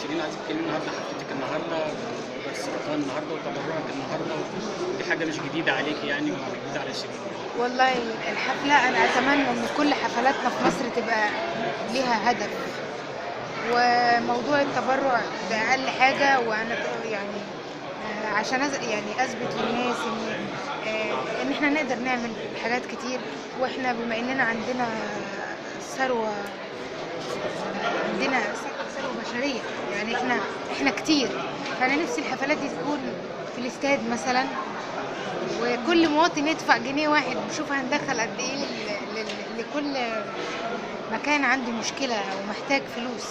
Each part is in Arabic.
شيرين عايزك تتكلمي النهارده حفلتك النهارده والسرطان النهارده وتبرعك النهارده، ودي حاجه مش جديده عليكي يعني ولا جديده على شيرين. والله الحفلة أنا أتمنى إن كل حفلاتنا في مصر تبقى ليها هدف، وموضوع التبرع ده أقل حاجة. وأنا يعني عشان يعني أثبت للناس إن إحنا نقدر نعمل حاجات كتير، وإحنا بما إننا ثروة عندنا ثروة بشرية، يعني إحنا كتير. فأنا نفسي الحفلات دي تكون في الاستاد مثلا، وكل مواطن يدفع جنيه واحد، نشوف هندخل قد ايه لكل مكان عنده مشكلة او محتاج فلوس.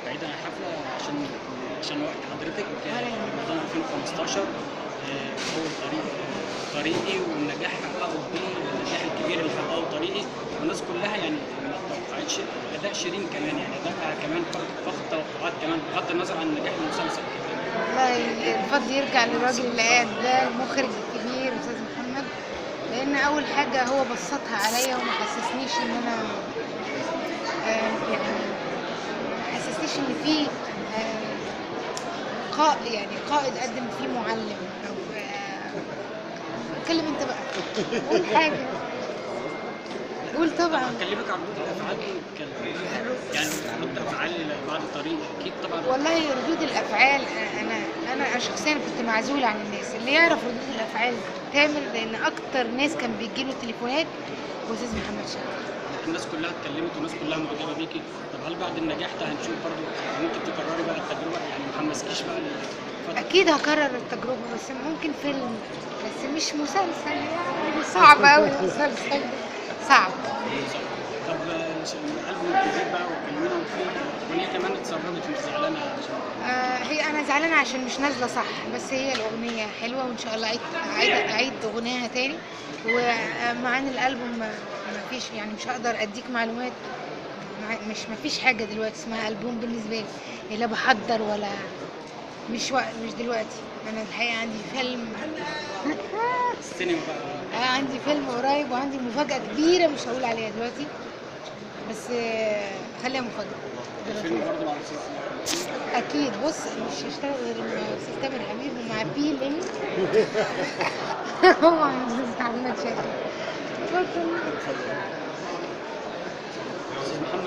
بعيدا عن الحفله، عشان وقت حضرتك رمضان 2015 اول طريقي والنجاح حققه النجاح الكبير اللي حققه طريقي، والناس كلها يعني ما توقعتش اداء شيرين كمان، يعني اداء كمان فقد توقعات كمان بغض النظر عن نجاح المسلسل. والله الفضل يرجع للراجل اللي قاعد ده، المخرج الكبير استاذ محمد، لان اول حاجه هو بسطها عليا وما حسسنيش ان انا يعني ما حسسنيش ان في قائد قدم فيه معلم او اتكلم انت بقى، قول حاجه، قول. طبعا هكلمك عن ردود الافعال، يعني ردود افعال بعد الطريق اكيد طبعا. والله ردود الافعال، انا شخصيا كنت معزوله عن الناس. اللي يعرف ردود الافعال تامر، لان اكتر ناس كان بيجيله تليفونات واستاذ محمد شاكر. الناس كلها اتكلمت والناس كلها معجبه بيكي. طب هل بعد النجاح ده هنشوف برضه ممكن تكرري بقى التجربه، يعني ما حمسكيش بقى اكيد هكرر التجربه، بس ممكن فيلم، بس مش مسلسل، يعني صعب قوي المسلسل، صعب. طب الالبوم الجديد بقى وكلمينا، وفي اغنيه كمان اتسربت، انت زعلانه عشان هي انا زعلانه عشان مش نازله صح، بس هي الاغنيه حلوه، وان شاء الله اعيد اغنيها تاني. ومعاني الالبوم ما فيش، يعني مش هقدر اديك معلومات، ما فيش حاجه دلوقتي اسمها البوم بالنسبه لي، لا بحضر ولا مش دلوقتي. انا الحقيقه عندي فيلم السينما بقى. عندي فيلم قريب، وعندي مفاجاه كبيره مش هقول عليها دلوقتي، بس خليها مفاجاه. الفيلم برضه مع الاستاذ اكيد. بص، مش هشتغل غير مع استاذ تامر حبيب ومع بيلينج هو مع استاذ محمد شاكر. اتفضل. استاذ محمد